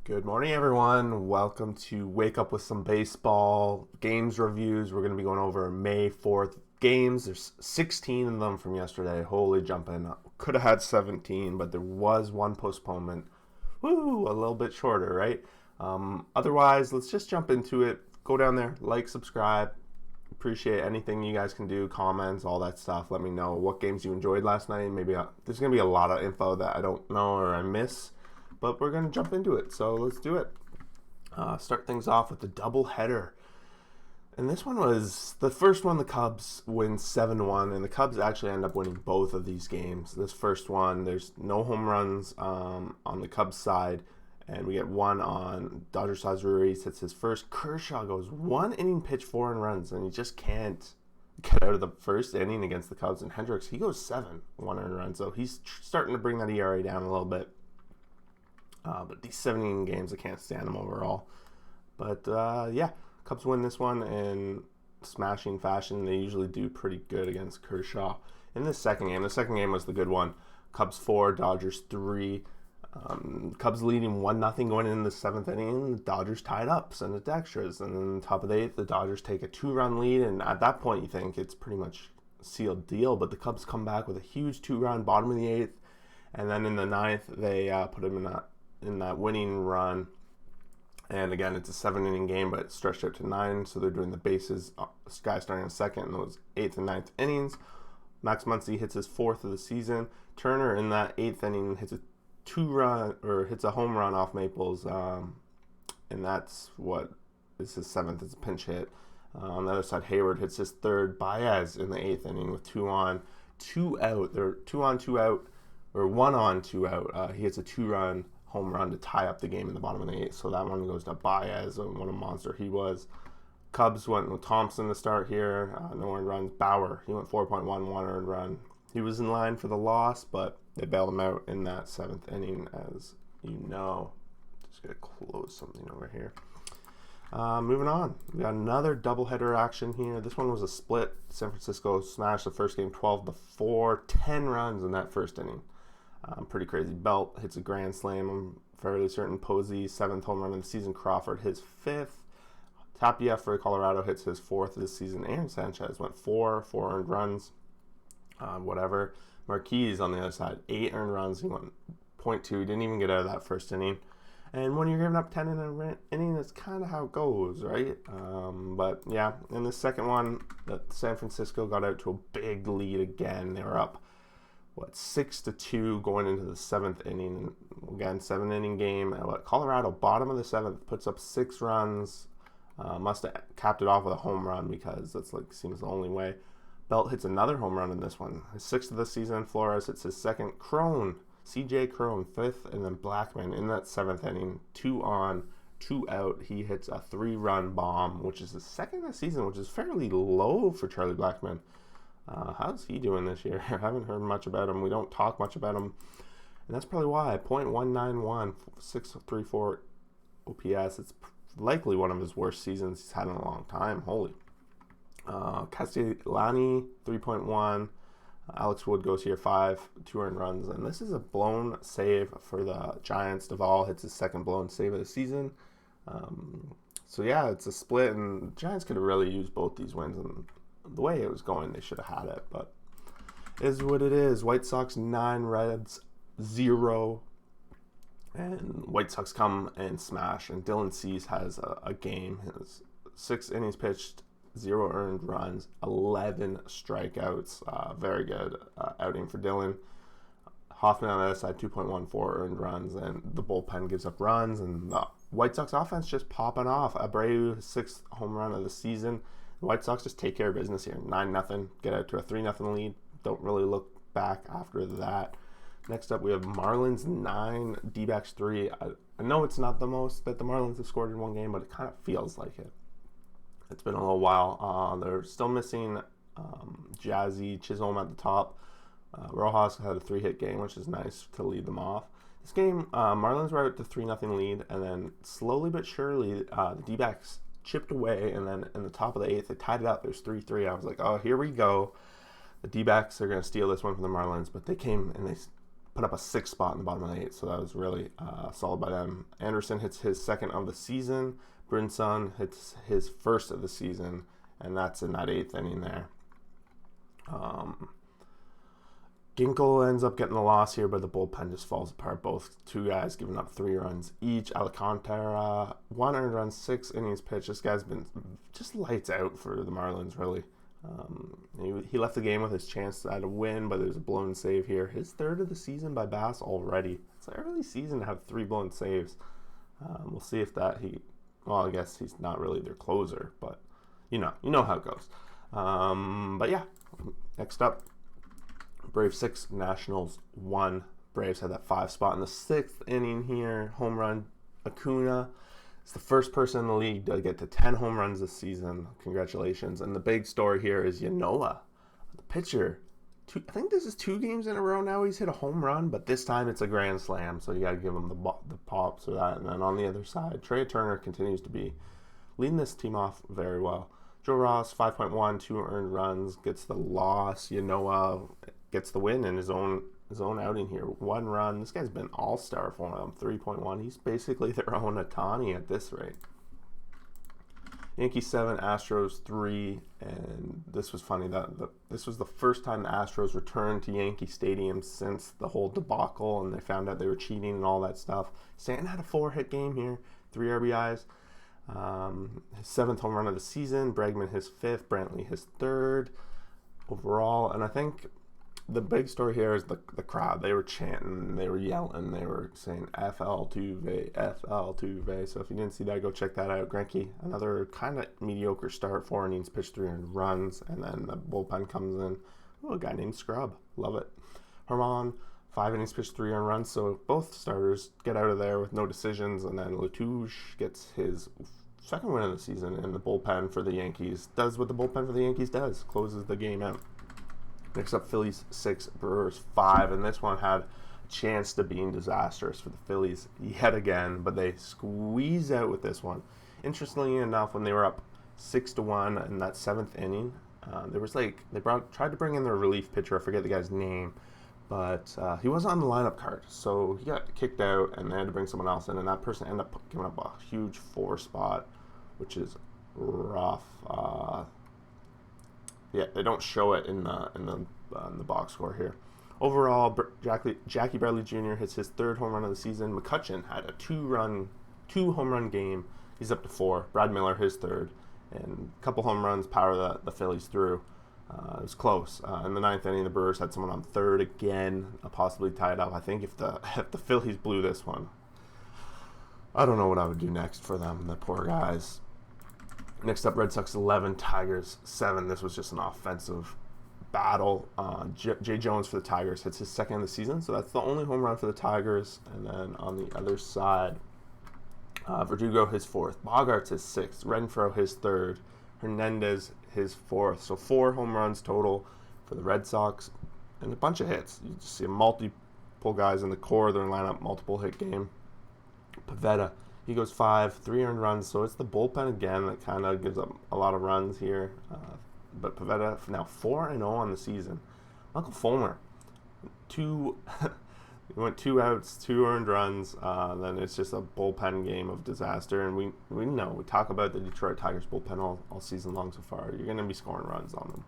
Good morning, everyone. Welcome to Wake Up with Some Baseball games reviews. We're going to be going over May 4th games. There's 16 of them from yesterday. Holy jumping. Could have had 17, but there was one postponement. Woo, a little bit shorter, right? Otherwise, let's just jump into it. Go down there, like, subscribe. Appreciate anything you guys can do, comments, all that stuff. Let me know what games you enjoyed last night. Maybe there's going to be a lot of info that I don't know or I miss. But we're going to jump into it, so let's do it. Start things off with the doubleheader. And this one was the first one. The Cubs win 7-1, and the Cubs actually end up winning both of these games. This first one, there's no home runs on the Cubs side, and we get one on Dodgers side. Ruiz hits his first. Kershaw goes 1 inning pitch, 4 runs, and he just can't get out of the first inning against the Cubs. And Hendricks, he goes 7 1 runs, so he's starting to bring that ERA down a little bit. But these 17 games, I can't stand them overall. But yeah, Cubs win this one in smashing fashion. They usually do pretty good against Kershaw. In the second game was the good one. Cubs 4, Dodgers 3. Cubs leading 1-0 going into the 7th inning. The Dodgers tied up, send it to extras. And then top of the 8th, the Dodgers take a 2-run lead. And at that point, you think it's pretty much a sealed deal. But the Cubs come back with a huge 2-run bottom of the 8th. And then in the 9th, they put them in that winning run. And again, it's a 7-inning game, but it's stretched out to 9, so they're doing the bases. Guy starting in second in those 8th and 9th innings. Max Muncy hits his 4th of the season. Turner in that 8th inning hits a home run off Maples, and that's what is his 7th. It's a pinch hit. On the other side, Hayward hits his 3rd. Baez in the 8th inning with 2 on, 2 out. They're 2 on, 2 out, or 1 on, 2 out. He hits a 2-run home run to tie up the game in the bottom of the 8th. So that one goes to Baez, and what a monster he was. Cubs went with Thompson to start here. No earned runs. Bauer, he went 4.1, 1 earned run. He was in line for the loss, but they bailed him out in that 7th inning, as you know. Just going to close something over here. Moving on. We got another doubleheader action here. This one was a split. San Francisco smashed the first game 12-4, 10 runs in that first inning. Pretty crazy. Belt hits a grand slam. I'm fairly certain. Posey, 7th home run of the season. Crawford, his 5th. Tapia for Colorado hits his 4th of the season. Aaron Sanchez went 4 earned runs. Whatever. Marquez on the other side, 8 earned runs. He went .2. He didn't even get out of that first inning. And when you're giving up 10 in an inning, that's kind of how it goes, right? But yeah, in the second one, San Francisco got out to a big lead again. They were up 6-2 going into the 7th inning. Again, 7-inning game. Colorado, bottom of the 7th, puts up 6 runs. Must have capped it off with a home run because that's seems the only way. Belt hits another home run in this one. His 6th of the season. Flores hits his 2nd. CJ Crone, 5th, and then Blackman in that 7th inning. 2 on, 2 out. He hits a 3-run bomb, which is the 2nd of the season, which is fairly low for Charlie Blackman. How's he doing this year? I haven't heard much about him. We don't talk much about him. And that's probably why. .191, 634 OPS. It's likely one of his worst seasons he's had in a long time. Holy. Castellani, 3.1. Alex Wood goes here, 5, 2 earned runs. And this is a blown save for the Giants. Duvall hits his 2nd blown save of the season. So yeah, it's a split. And the Giants could have really used both these wins. And the way it was going, they should have had it, but it is what it is. White Sox 9, Reds 0, and White Sox come and smash. And Dylan Cease has a game. His 6 innings pitched, 0 earned runs, 11 strikeouts. Very good outing for Dylan. Hoffman on the other side, 2.14 earned runs, and the bullpen gives up runs, and the White Sox offense just popping off. Abreu, 6th home run of the season. The White Sox just take care of business here. 9-0, get out to a 3-0 lead. Don't really look back after that. Next up, we have Marlins 9, D-backs 3. I know it's not the most that the Marlins have scored in one game, but it kind of feels like it. It's been a little while. They're still missing Jazzy Chisholm at the top. Rojas had a 3-hit game, which is nice to lead them off. This game, Marlins were out to 3-0 lead, and then slowly but surely, the D-backs chipped away, and then in the top of the 8th, they tied it up. There's 3-3. I was like, oh, here we go. The D-backs are going to steal this one from the Marlins, but they came and they put up a 6th spot in the bottom of the 8th, so that was really solid by them. Anderson hits his 2nd of the season. Brinson hits his 1st of the season, and that's in that 8th inning there. Ginkel ends up getting the loss here, but the bullpen just falls apart. Both two guys giving up 3 runs each. Alcantara, 1 earned run, 6 innings pitched. This guy's been just lights out for the Marlins, really. He left the game with his chance to win, but there's a blown save here. His 3rd of the season by Bass already. It's an early season to have 3 blown saves. We'll see if well, I guess he's not really their closer, but you know how it goes. But yeah, next up, Braves 6, Nationals 1. Braves had that 5 spot in the 6th inning here. Home run, Acuna. It's the first person in the league to get to 10 home runs this season. Congratulations. And the big story here is Yanoa, the pitcher. I think this is 2 games in a row now he's hit a home run, but this time it's a grand slam, so you got to give him the pops for that. And then on the other side, Trey Turner continues to be leading this team off very well. Joe Ross, 5.1, 2 earned runs, gets the loss. Yanoa gets the win in his own outing here. 1 run. This guy's been all-star for them. 3.1. He's basically their own Ohtani at this rate. Yankees 7, Astros 3, and this was funny that this was the first time the Astros returned to Yankee Stadium since the whole debacle, and they found out they were cheating and all that stuff. Stanton had a 4-hit game here, 3 RBIs. His 7th home run of the season. Bregman his 5th. Brantley his 3rd overall, and I think the big story here is the crowd. They were chanting, they were yelling, they were saying FL Tuve, FL Tuve. So if you didn't see that, go check that out. Greinke, another kind of mediocre start, 4 innings, pitched 3 earned runs, and then the bullpen comes in. Oh, a guy named Scrub, love it. Herman, 5 innings, pitched 3 earned runs. So both starters get out of there with no decisions, and then Latouche gets his 2nd win of the season, and the bullpen for the Yankees does what the bullpen for the Yankees does, closes the game out. Next up, Phillies 6, Brewers 5, and this one had a chance to being disastrous for the Phillies yet again, but they squeeze out with this one. Interestingly enough, when they were up 6-1 in that 7th inning, they tried to bring in their relief pitcher. I forget the guy's name, but he wasn't on the lineup card, so he got kicked out, and they had to bring someone else in, and that person ended up giving up a huge 4 spot, which is rough. Yeah, they don't show it in the box score here. Overall, Jackie Bradley Jr. hits his 3rd home run of the season. McCutchen had a 2 home run game. He's up to 4. Brad Miller his 3rd, and a couple home runs power the Phillies through. It was close. In the 9th inning, the Brewers had someone on 3rd again, possibly tied up. I think if the Phillies blew this one, I don't know what I would do next for them. The poor guys. Next up, Red Sox 11, Tigers 7. This was just an offensive battle. Jay Jones for the Tigers hits his 2nd of the season, so that's the only home run for the Tigers. And then on the other side, Verdugo his 4th, Bogarts his 6th, Renfroe his 3rd, Hernandez his 4th. So 4 home runs total for the Red Sox, and a bunch of hits. You just see multiple guys in the core of their lineup, multiple hit game. Pivetta, he goes 5, 3 earned runs, so it's the bullpen again that kind of gives up a lot of runs here. But Pivetta now 4-0 on the season. Michael Fulmer, he went 2 outs, 2 earned runs. Then it's just a bullpen game of disaster. And we know, we talk about the Detroit Tigers bullpen all season long so far. You're going to be scoring runs on them.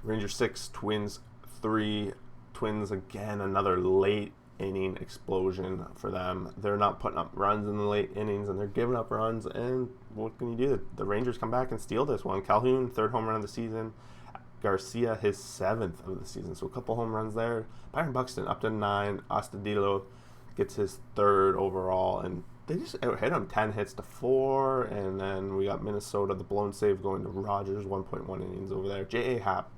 Rangers 6, Twins 3. Twins again, another late inning explosion for them. They're not putting up runs in the late innings, and they're giving up runs, and what can you do? The Rangers come back and steal this one. Calhoun, 3rd home run of the season. Garcia, his 7th of the season, so a couple home runs there. Byron Buxton up to 9. Astudillo gets his 3rd overall, and they just hit him 10 hits to 4, and then we got Minnesota, the blown save going to Rogers, 1.1 innings over there. J.A. Happ,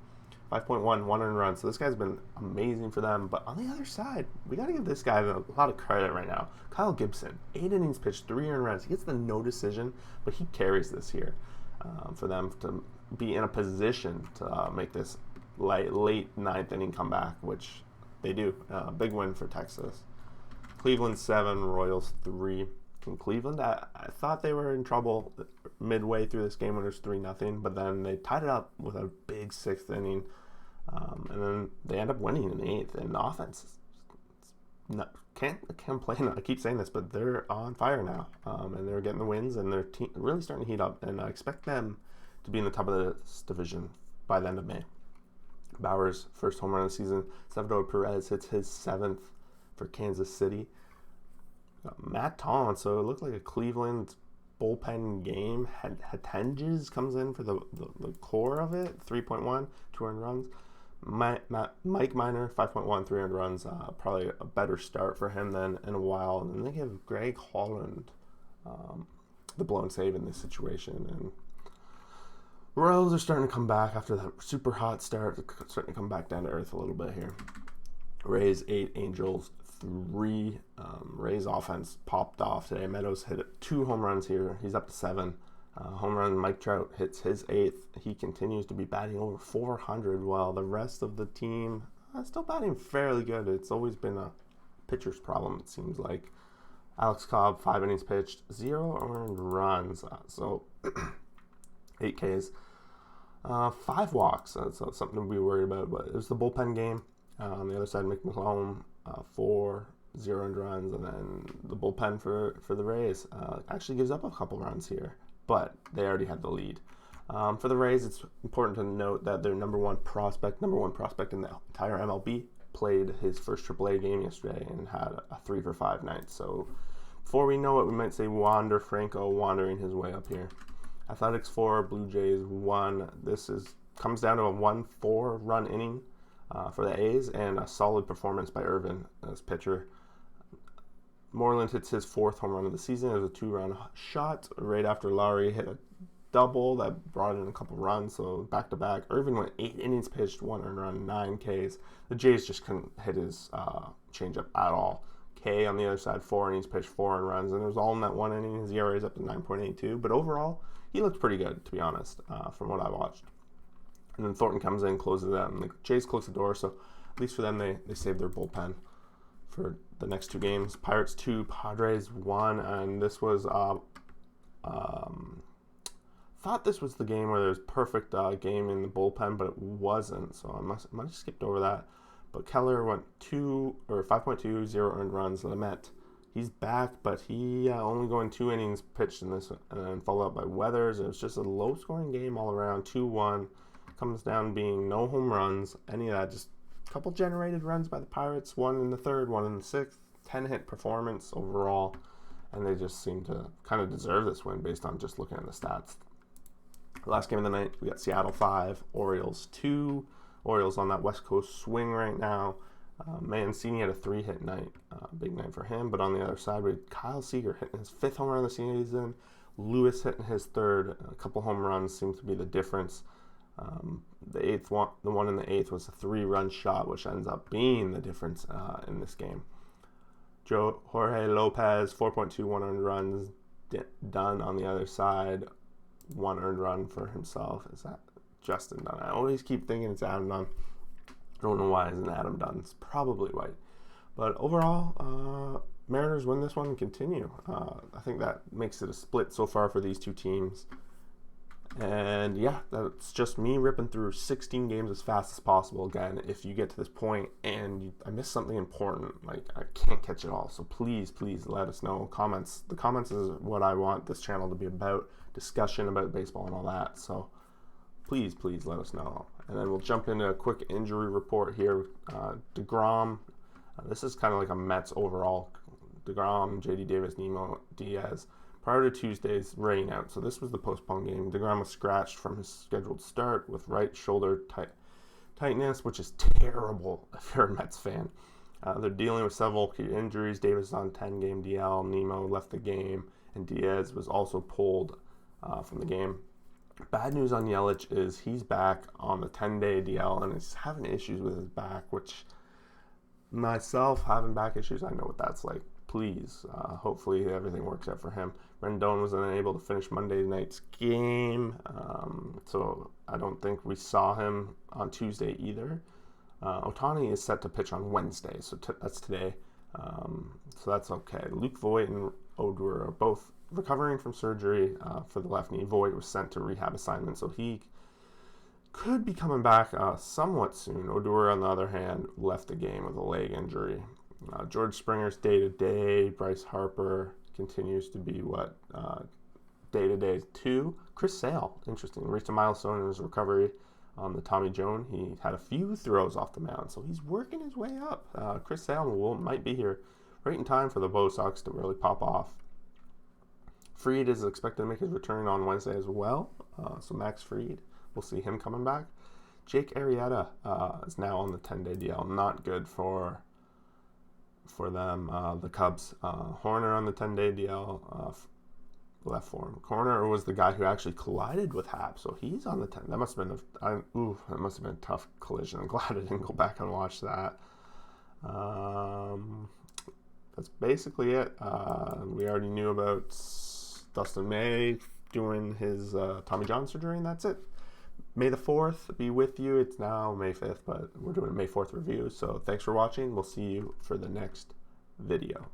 5.1, 1 earned run. So this guy's been amazing for them. But on the other side, we got to give this guy a lot of credit right now. Kyle Gibson, 8 innings pitched, 3 earned runs. He gets the no decision, but he carries this here for them to be in a position to make this late 9th inning comeback, which they do. Big win for Texas. Cleveland 7, Royals 3. From Cleveland, I thought they were in trouble midway through this game when it was 3-0, but then they tied it up with a big 6th inning. And then they end up winning in the 8th. And the offense can't complain. I keep saying this, but they're on fire now. And they're getting the wins, and their team really starting to heat up. And I expect them to be in the top of this division by the end of May. Bauer's first home run of the season. Salvador Perez hits his 7th for Kansas City. Matt Taunt, so it looked like a Cleveland bullpen game. Hatenges comes in for the core of it, 3.1, 2 earned runs. Mike Minor, 5.1, 3 earned runs. Probably a better start for him than in a while. And then they give Greg Holland the blown save in this situation. And Royals are starting to come back after that super hot start, starting to come back down to earth a little bit here. Rays 8, Angels 3. Rays offense popped off today. Meadows hit 2 home runs here. He's up to 7. Home run, Mike Trout hits his 8th. He continues to be batting over 400 while the rest of the team still batting fairly good. It's always been a pitcher's problem, it seems like. Alex Cobb, 5 innings pitched, 0 earned runs. So 8 Ks. 5 walks. That's something to be worried about. But it was the bullpen game. On the other side, Mick McClellan, 4, 0 earned runs. And then the bullpen for the Rays actually gives up a couple runs here. But they already had the lead. For the Rays, it's important to note that their number one prospect in the entire MLB, played his first AAA game yesterday and had a 3-for-5 night. So before we know it, we might say Wander Franco wandering his way up here. Athletics 4, Blue Jays 1. This comes down to a 1-4 run inning for the A's and a solid performance by Irvin as pitcher. Moreland hits his 4th home run of the season. It was a 2-run shot right after Lowry hit a double that brought in a couple runs. So back-to-back. Irvin went 8 innings pitched, 1 earned run, 9 Ks. The Jays just couldn't hit his changeup at all. K on the other side, 4 innings pitched, 4 earned runs. And it was all in that 1 inning. His ERA is up to 9.82. But overall, he looked pretty good, to be honest, from what I watched. And then Thornton comes in, closes it out, and the Jays close the door. So at least for them, they saved their bullpen for the next 2 games. Pirates 2, Padres 1, and this was thought this was the game where there was perfect game in the bullpen, but it wasn't. So I might have skipped over that. But Keller went 5.2, 0 earned runs. Lamet, he's back, but he only going 2 innings pitched in this, and then followed up by Weathers. It was just a low-scoring game all around. 2-1 comes down being no home runs, any of that. Just a couple generated runs by the Pirates. 1 in the 3rd, 1 in the 6th. 10-hit performance overall, and they just seem to kind of deserve this win based on just looking at the stats. Last game of the night, we got Seattle 5, Orioles 2. Orioles on that West Coast swing right now. Mancini had a 3-hit night, big night for him. But on the other side, we had Kyle Seager hitting his 5th home run of the season. Lewis hitting his 3rd. A couple home runs seems to be the difference. The one in the 8th was a 3-run shot, which ends up being the difference in this game. Jorge Lopez, 4.2, 1 earned runs. Dunn on the other side, 1 earned run for himself. Is that Justin Dunn? I always keep thinking it's Adam Dunn. I don't know why it's Adam Dunn. It's probably White. But overall, Mariners win this one and continue. I think that makes it a split so far for these 2 teams. And yeah, that's just me ripping through 16 games as fast as possible. Again, if you get to this point and I missed something important, like I can't catch it all, so please let us know. The comments is what I want this channel to be about, discussion about baseball and all that. So please let us know. And then we'll jump into a quick injury report here. DeGrom, this is kind of like a Mets overall. DeGrom, JD Davis, Nemo, Diaz. Prior to Tuesday's rain out, so this was the postponed game. DeGrom was scratched from his scheduled start with right shoulder tightness, which is terrible if you're a Mets fan. They're dealing with several key injuries. Davis on 10-game DL. Nemo left the game, and Diaz was also pulled from the game. Bad news on Yelich is he's back on the 10-day DL, and he's having issues with his back, which myself, having back issues, I know what that's like. Please, hopefully everything works out for him. Rendon was unable to finish Monday night's game, so I don't think we saw him on Tuesday either. Ohtani is set to pitch on Wednesday, so that's today, so that's okay. Luke Voit and Odor are both recovering from surgery for the left knee. Voit was sent to rehab assignment, so he could be coming back somewhat soon. Odor, on the other hand, left the game with a leg injury. George Springer's day-to-day. Bryce Harper continues to be day-to-day too. Chris Sale, interesting, reached a milestone in his recovery on the Tommy John. He had a few throws off the mound, so he's working his way up. Chris Sale might be here right in time for the Bo Sox to really pop off. Fried is expected to make his return on Wednesday as well. So Max Fried, we'll see him coming back. Jake Arrieta is now on the 10-day DL. Not good for them. The Cubs. Horner on the 10-day DL. Left for him. Corner was the guy who actually collided with Happ, so he's on the 10. That must have been a tough collision. I'm glad I didn't go back and watch that. That's basically it. We already knew about Dustin May doing his Tommy John surgery, and that's it. May the 4th be with you. It's now May 5th, but we're doing a May 4th review. So thanks for watching. We'll see you for the next video.